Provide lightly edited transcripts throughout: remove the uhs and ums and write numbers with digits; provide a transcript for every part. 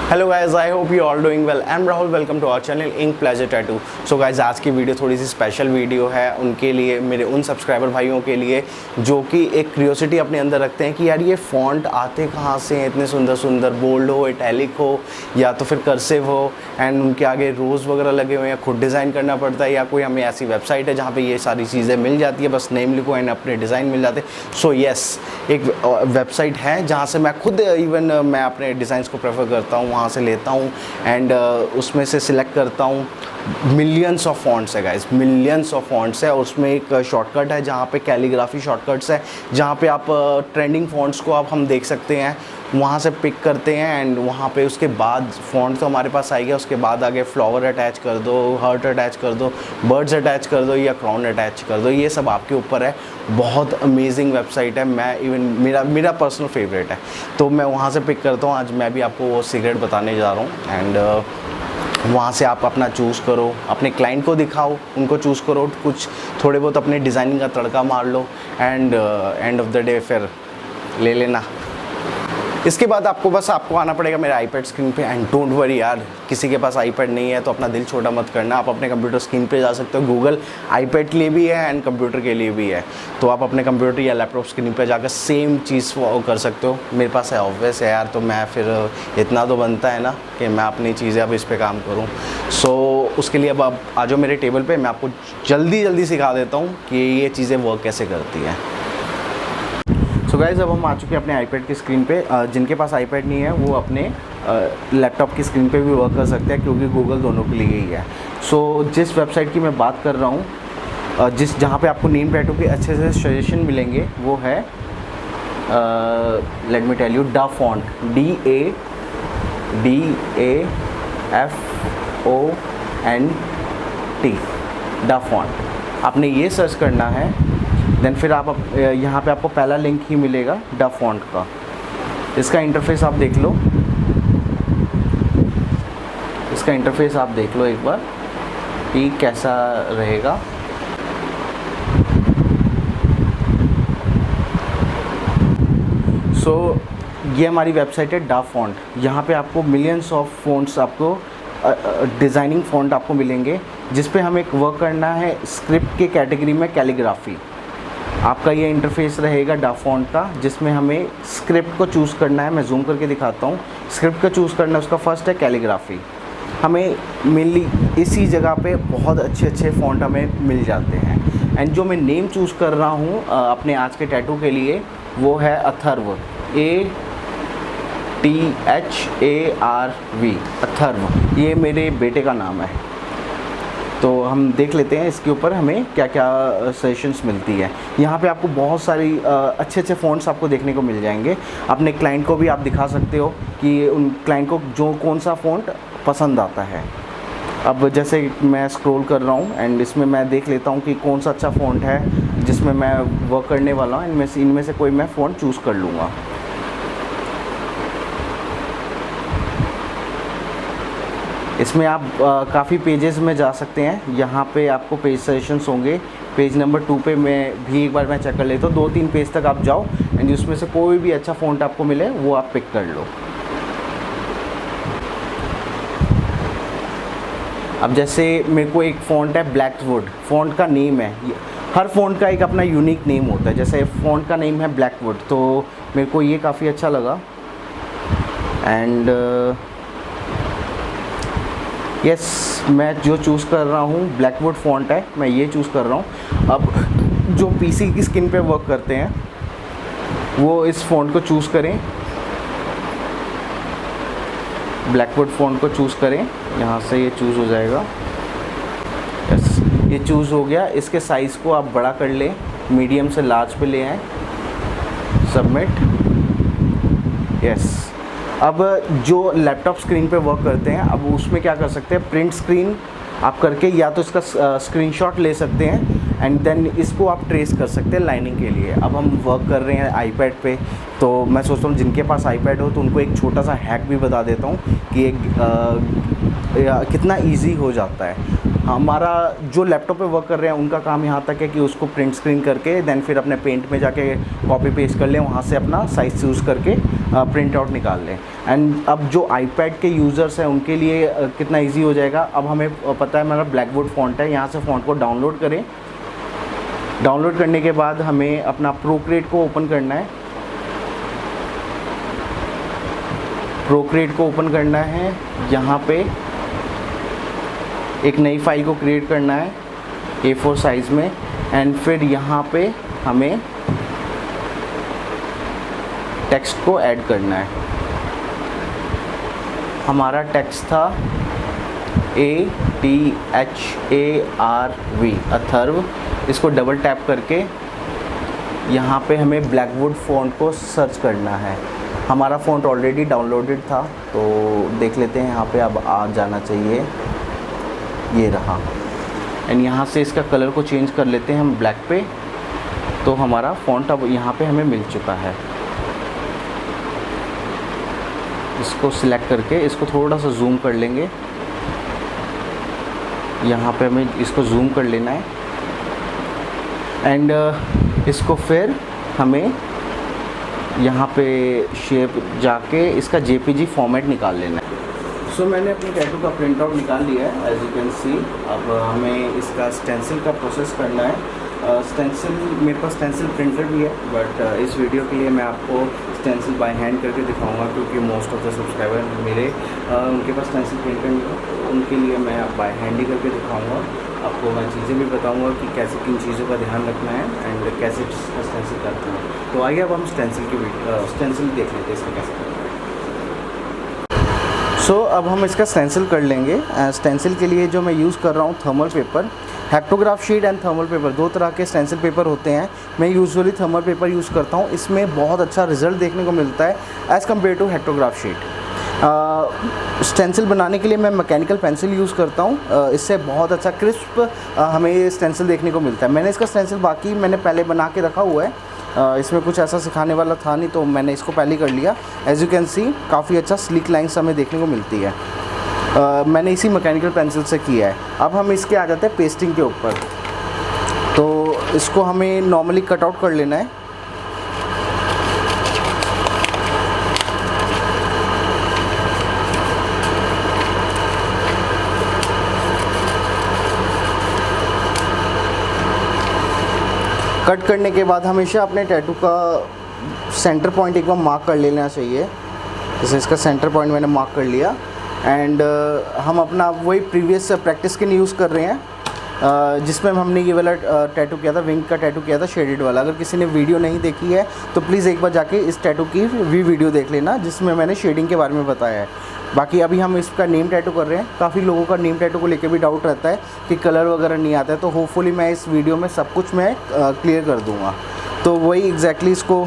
Hello guys, I hope you all doing well. I am Rahul, welcome to our channel ink pleasure tattoo. So guys, आज की video थोड़ी सी special video है उनके लिए, मेरे उन सब्सक्राइबर भाइयों के लिए जो कि एक क्यूरियोसिटी अपने अंदर रखते हैं कि यार ये फॉन्ट आते कहाँ से हैं, इतने सुंदर सुंदर, बोल्ड हो, इटैलिक हो या तो फिर कर्सिव हो, एंड उनके आगे रोज़ वगैरह लगे हुए हैं, खुद डिज़ाइन करना पड़ता है या कोई हमें ऐसी वेबसाइट है जहाँ पर ये सारी चीज़ें मिल जाती है, बस नेम लिखो एंड अपने डिज़ाइन मिल जाते हैं। सो येस, एक वेबसाइट है जहाँ से मैं खुद इवन मैं अपने डिज़ाइंस को प्रेफर करता हूँ, वहाँ से लेता हूँ एंड उसमें से सिलेक्ट करता हूँ। मिलियंस ऑफ फॉन्ट्स है गाइस, मिलियंस ऑफ फॉन्ट्स है। और उसमें एक शॉर्टकट है जहाँ पे कैलीग्राफी शॉर्टकट्स है, जहाँ पे आप ट्रेंडिंग फॉन्ट्स को आप हम देख सकते हैं, वहाँ से पिक करते हैं एंड वहाँ पे उसके बाद फॉन्ट तो हमारे पास आएगा, उसके बाद आगे फ्लावर अटैच कर दो, हार्ट अटैच कर दो, बर्ड्स अटैच कर दो या क्राउन अटैच कर दो, ये सब आपके ऊपर है। बहुत अमेजिंग वेबसाइट है, मैं इवन मेरा पर्सनल फेवरेट है, तो मैं वहाँ से पिक करता हूँ। आज मैं भी आपको वो सीक्रेट बताने जा रहा हूँ एंड वहाँ से आप अपना चूज़ करो, अपने क्लाइंट को दिखाओ, उनको चूज़ करो, कुछ थोड़े बहुत अपने डिज़ाइनिंग का तड़का मार लो and end of the day फिर ले लेना। इसके बाद आपको आना पड़ेगा मेरे आईपैड स्क्रीन पे एंड डोंट वरी यार, किसी के पास आईपैड नहीं है तो अपना दिल छोटा मत करना, आप अपने कंप्यूटर स्क्रीन पे जा सकते हो। गूगल आईपैड के लिए भी है एंड कंप्यूटर के लिए भी है, तो आप अपने कंप्यूटर या लैपटॉप स्क्रीन पे जाकर सेम चीज़ कर सकते हो। मेरे पास है, ऑब्वियस है यार, तो मैं फिर इतना तो बनता है ना कि मैं अपनी चीज़ें अब इस पर काम करूँ। सो उसके लिए अब आप आ जाओ मेरे टेबल पर, मैं आपको जल्दी सिखा देता हूँ कि ये चीज़ें वर्क कैसे करती हैं। सो गाइज़, अब हम आ चुके हैं अपने आईपैड की स्क्रीन पे। जिनके पास आईपैड नहीं है वो अपने लैपटॉप की स्क्रीन पे भी वर्क कर सकते हैं, क्योंकि गूगल दोनों के लिए ही है। सो जिस वेबसाइट की मैं बात कर रहा हूँ, जहाँ पे आपको नेम टैटू के अच्छे से सजेशन मिलेंगे, वो है let me tell you, DaFont, DADAFONT, DaFont. आपने ये सर्च करना है, देन फिर आप यहाँ पे आपको पहला लिंक ही मिलेगा डाफॉन्ट का। इसका इंटरफेस आप देख लो, एक बार कि कैसा रहेगा। सो ये हमारी वेबसाइट है डाफॉन्ट। यहाँ पे आपको मिलियंस ऑफ फ़ॉन्ट्स, आपको डिज़ाइनिंग फ़ॉन्ट आपको मिलेंगे, जिस पे हमें वर्क करना है स्क्रिप्ट के कैटेगरी में कैलीग्राफी। आपका ये इंटरफेस रहेगा डाफॉन्ट का, जिसमें हमें स्क्रिप्ट को चूज़ करना है। मैं जूम करके दिखाता हूँ। स्क्रिप्ट का चूज़ करना है, उसका फर्स्ट है कैलीग्राफी। हमें मेनली इसी जगह पे बहुत अच्छे फ़ॉन्ट हमें मिल जाते हैं। एंड जो मैं नेम चूज़ कर रहा हूँ अपने आज के टैटू के लिए, वो है अथर्व, ATHARV, अथर्व। ये मेरे बेटे का नाम है। तो हम देख लेते हैं इसके ऊपर हमें क्या क्या सजेशंस मिलती है। यहाँ पे आपको बहुत सारी अच्छे फ़ॉन्ट्स आपको देखने को मिल जाएंगे। अपने क्लाइंट को भी आप दिखा सकते हो कि उन क्लाइंट को जो कौन सा फ़ॉन्ट पसंद आता है। अब जैसे मैं स्क्रॉल कर रहा हूँ एंड इसमें मैं देख लेता हूँ कि कौन सा अच्छा फ़ॉन्ट है जिसमें मैं वर्क करने वाला हूँ। इनमें से कोई मैं फ़ॉन्ट चूज़ कर लूँगा। इसमें आप काफ़ी पेजेस में जा सकते हैं। यहाँ पे आपको पेज सजेशंस होंगे। पेज नंबर 2 पे मैं भी एक बार मैं चेक कर लेता हूँ। 2-3 पेज तक आप जाओ एंड उसमें से कोई भी अच्छा फ़ॉन्ट आपको मिले वो आप पिक कर लो। अब जैसे मेरे को एक फ़ॉन्ट है ब्लैकवुड, फ़ॉन्ट का नेम है, हर फ़ॉन्ट का एक अपना यूनिक नेम होता है। जैसे फ़ॉन्ट का नेम है ब्लैकवुड, तो मेरे को ये काफ़ी अच्छा लगा एंड यस, मैं जो चूज़ कर रहा हूँ ब्लैकवुड फ़ॉन्ट है, मैं ये चूज़ कर रहा हूँ। अब जो पीसी की स्क्रीन पे वर्क करते हैं वो इस फ़ॉन्ट को चूज़ करें, ब्लैकवुड फ़ॉन्ट को चूज़ करें। यहाँ से ये चूज़ हो जाएगा। यस, ये चूज़ हो गया। इसके साइज़ को आप बड़ा कर लें, मीडियम से लार्ज पे ले आएँ, सबमिट। यस, अब जो लैपटॉप स्क्रीन पे वर्क करते हैं, अब उसमें क्या कर सकते हैं, प्रिंट स्क्रीन आप करके या तो इसका स्क्रीनशॉट ले सकते हैं एंड देन इसको आप ट्रेस कर सकते हैं लाइनिंग के लिए। अब हम वर्क कर रहे हैं आईपैड पे, तो मैं सोचता हूँ जिनके पास आईपैड हो तो उनको एक छोटा सा हैक भी बता देता हूँ कि एक कितना इजी हो जाता है। हमारा जो लैपटॉप पे वर्क कर रहे हैं उनका काम यहाँ तक है कि उसको प्रिंट स्क्रीन करके देन फिर अपने पेंट में जाके कॉपी पेस्ट कर लें, वहाँ से अपना साइज चूज़ करके प्रिंट आउट निकाल लें। एंड अब जो आईपैड के यूज़र्स हैं उनके लिए कितना ईजी हो जाएगा। अब हमें पता है हमारा ब्लैकबोर्ड फ़ॉन्ट है, यहाँ से फ़ॉन्ट को डाउनलोड करें। डाउनलोड करने के बाद हमें अपना प्रोक्रिएट को ओपन करना है। प्रोक्रिएट को ओपन करना है, यहाँ पे एक नई फाइल को क्रिएट करना है A4 साइज़ में। एंड फिर यहाँ पे हमें टेक्स्ट को ऐड करना है। हमारा टेक्स्ट था ATHARV, अथर्व। इसको डबल टैप करके यहाँ पे हमें ब्लैकबोर्ड फ़ॉन्ट को सर्च करना है। हमारा फ़ॉन्ट ऑलरेडी डाउनलोडेड था तो देख लेते हैं, यहाँ पे अब आ जाना चाहिए, ये रहा। एंड यहाँ से इसका कलर को चेंज कर लेते हैं हम ब्लैक पे, तो हमारा फ़ॉन्ट अब यहाँ पे हमें मिल चुका है। इसको सिलेक्ट करके इसको थोड़ा सा जूम कर लेंगे। यहाँ पे हमें इसको जूम कर लेना है। एंड इसको फिर हमें यहाँ पे शेप जाके इसका JPG फॉर्मेट निकाल लेना है। सो मैंने अपने टैटू का प्रिंट आउट निकाल लिया है एज यू कैन सी। अब हमें इसका स्टेंसिल का प्रोसेस करना है। स्टेंसिल, मेरे पास स्टेंसिल प्रिंटर भी है, बट इस वीडियो के लिए मैं आपको स्टेंसिल बाय हैंड करके दिखाऊंगा, क्योंकि मोस्ट ऑफ द सब्सक्राइबर मेरे उनके पास स्टेंसिल प्रिंटर नहीं है, तो उनके लिए मैं बाय हैंड ही करके दिखाऊंगा। आपको मैं चीज़ें भी बताऊंगा कि कैसे किन चीज़ों का ध्यान रखना है एंड कैसे स्टेंसिल करते हैं। तो आइए अब हम स्टेंसिल देख लेते हैं इसका कैसे करना है। सो अब हम इसका स्टेंसिल कर लेंगे। स्टेंसिल के लिए जो मैं यूज़ कर रहा हूँ thermal paper, hectograph sheet and thermal paper, दो तरह के स्टेंसिल पेपर होते हैं। मैं यूजुअली थर्मल पेपर यूज़ करता हूँ, इसमें बहुत अच्छा रिजल्ट देखने को मिलता है as compared to hectograph sheet. Stencil बनाने के लिए मैं मैकेनिकल पेंसिल यूज़ करता हूँ, इससे बहुत अच्छा क्रिस्प हमें स्टेंसिल देखने को मिलता है। मैंने इसका स्टेंसिल बाकी मैंने पहले बना के रखा हुआ है, इसमें कुछ ऐसा सिखाने वाला था नहीं, तो मैंने इसको पहले कर लिया। एज यू कैन सी काफ़ी अच्छा स्लिक लाइन्स हमें देखने को मिलती है। मैंने इसी मैकेनिकल पेंसिल से किया है। अब हम इसके आ जाते हैं पेस्टिंग के ऊपर। तो इसको हमें नॉर्मली कट आउट कर लेना है। कट करने के बाद हमेशा अपने टैटू का सेंटर पॉइंट एक बार मार्क कर लेना चाहिए। जैसे इसका सेंटर पॉइंट मैंने मार्क कर लिया। एंड हम अपना वही प्रीवियस प्रैक्टिस के लिए यूज़ कर रहे हैं, जिसमें हमने ये वाला टैटू किया था, विंग का टैटू किया था शेडेड वाला। अगर किसी ने वीडियो नहीं देखी है तो प्लीज़ एक बार जाके इस टैटू की भी वीडियो देख लेना, जिसमें मैंने शेडिंग के बारे में बताया है। बाकी अभी हम इसका नेम टैटू कर रहे हैं। काफ़ी लोगों का नेम टैटू को लेकर भी डाउट रहता है कि कलर वगैरह नहीं आता है, तो होपफुली मैं इस वीडियो में सब कुछ मैं क्लियर कर दूँगा। तो वही एग्जैक्टली इसको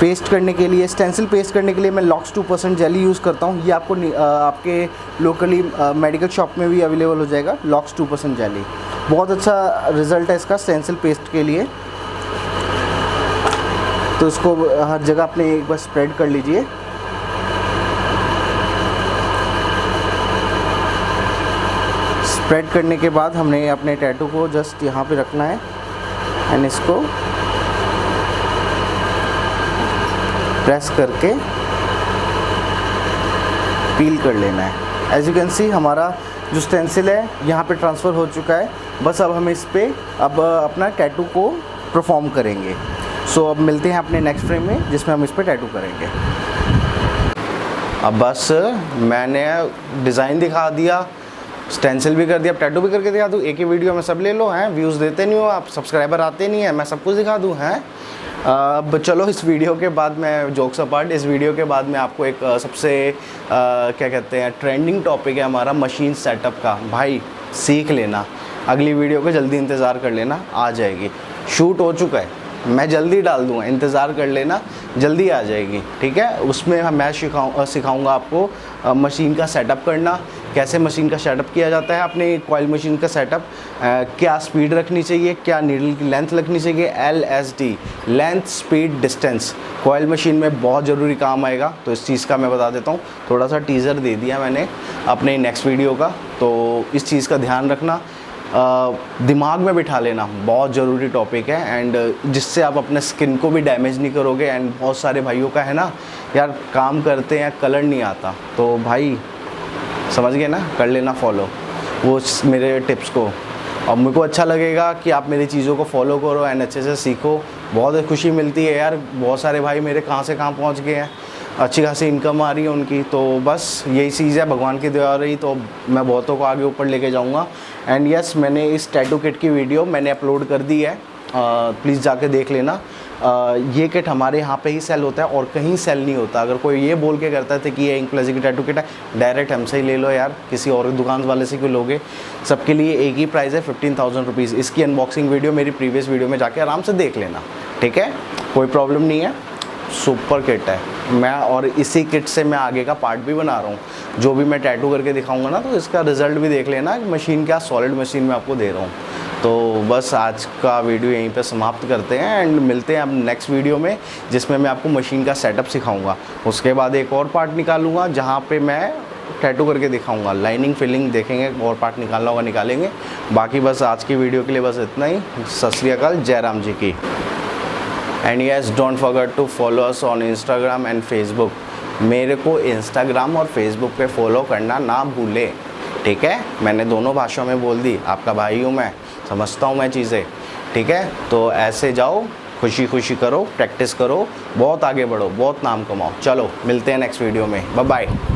पेस्ट करने के लिए, स्टेंसिल पेस्ट करने के लिए मैं लॉक्स 2% जेली यूज़ करता हूँ। ये आपको आपके लोकली मेडिकल शॉप में भी अवेलेबल हो जाएगा, लॉक्स 2% जेली। बहुत अच्छा रिज़ल्ट है इसका स्टेंसिल पेस्ट के लिए। तो इसको हर जगह अपने एक बार स्प्रेड कर लीजिए। स्प्रेड करने के बाद हमने अपने टैटू को जस्ट यहाँ पे रखना है एंड इसको प्रेस करके पील कर लेना है। एज यू कैन सी हमारा जो स्टेंसिल है यहाँ पे ट्रांसफ़र हो चुका है। बस अब हम इस पे अब अपना टैटू को परफॉर्म करेंगे। सो अब मिलते हैं अपने नेक्स्ट फ्रेम में, जिसमें हम इस पे टैटू करेंगे। अब बस मैंने डिज़ाइन दिखा दिया, स्टेंसिल भी कर दिया, अब टैटू भी करके दिखा दूँ। एक ही वीडियो में सब ले लो हैं, व्यूज़ देते नहीं हो आप, सब्सक्राइबर आते नहीं है, मैं सब कुछ दिखा दूँ हैं। अब चलो इस वीडियो के बाद मैं जोक्स अपार्ट, इस वीडियो के बाद मैं आपको एक सबसे क्या कहते हैं ट्रेंडिंग टॉपिक है हमारा मशीन सेटअप का। भाई सीख लेना, अगली वीडियो का जल्दी इंतज़ार कर लेना, आ जाएगी। शूट हो चुका है, मैं जल्दी डाल दूंगा, इंतज़ार कर लेना, जल्दी आ जाएगी, ठीक है। उसमें मैं सिखाऊंगा आपको मशीन का सेटअप करना, कैसे मशीन का सेटअप किया जाता है अपने कॉइल मशीन का सेटअप, क्या स्पीड रखनी चाहिए, क्या नीडल की लेंथ रखनी चाहिए, LSD length speed distance coil machine में बहुत ज़रूरी काम आएगा। तो इस चीज़ का मैं बता देता हूँ, थोड़ा सा टीज़र दे दिया मैंने अपने नेक्स्ट वीडियो का, तो इस चीज़ का ध्यान रखना, दिमाग में बिठा लेना, बहुत ज़रूरी टॉपिक है एंड जिससे आप अपने स्किन को भी डैमेज नहीं करोगे। एंड बहुत सारे भाइयों का है ना यार, काम करते हैं कलर नहीं आता, तो भाई समझ गए ना, कर लेना फॉलो वो मेरे टिप्स को। और मेरे को अच्छा लगेगा कि आप मेरी चीज़ों को फॉलो करो एंड अच्छे से सीखो, बहुत खुशी मिलती है यार। बहुत सारे भाई मेरे कहाँ से कहाँ पहुँच गए हैं, अच्छी खासी इनकम आ रही है उनकी, तो बस यही चीज़ है, भगवान की दुआ रही तो मैं बहुतों को आगे ऊपर लेके जाऊंगा। एंड यस, मैंने इस टैटू किट की वीडियो मैंने अपलोड कर दी है, प्लीज़ जाके देख लेना। ये किट हमारे यहाँ पे ही सेल होता है और कहीं सेल नहीं होता। अगर कोई ये बोल के करता है कि ये इंक प्लेज़र की टैटू किट है, डायरेक्ट हमसे ही ले लो यार, किसी और दुकान वाले से क्यों लोगे। सबके लिए एक ही प्राइस है, 15,000 रुपीज़। इसकी अनबॉक्सिंग वीडियो मेरी प्रीवियस वीडियो में जाके आराम से देख लेना, ठीक है, कोई प्रॉब्लम नहीं है। सुपर किट है मैं, और इसी किट से मैं आगे का पार्ट भी बना रहा हूँ, जो भी मैं टैटू करके दिखाऊंगा ना, तो इसका रिज़ल्ट भी देख लेना, मशीन क्या सॉलिड मशीन में आपको दे रहा हूँ। तो बस आज का वीडियो यहीं पे समाप्त करते हैं एंड मिलते हैं अब नेक्स्ट वीडियो में, जिसमें मैं आपको मशीन का सेटअप सिखाऊंगा। उसके बाद एक और पार्ट निकालूंगा जहाँ पे मैं टैटू करके दिखाऊंगा, लाइनिंग फिलिंग देखेंगे, और पार्ट निकालना होगा निकालेंगे। बाकी बस आज की वीडियो के लिए बस इतना ही। सत श्री अकाल, जय राम जी की। And yes, don't forget to follow us on Instagram and Facebook. मेरे को इंस्टाग्राम और फेसबुक पे फॉलो करना ना भूले, ठीक है। मैंने दोनों भाषाओं में बोल दी, आपका भाई हूँ मैं, समझता हूँ मैं चीज़ें, ठीक है। तो ऐसे जाओ, खुशी खुशी करो, प्रैक्टिस करो, बहुत आगे बढ़ो, बहुत नाम कमाओ। चलो मिलते हैं नेक्स्ट वीडियो में, बाय बाय।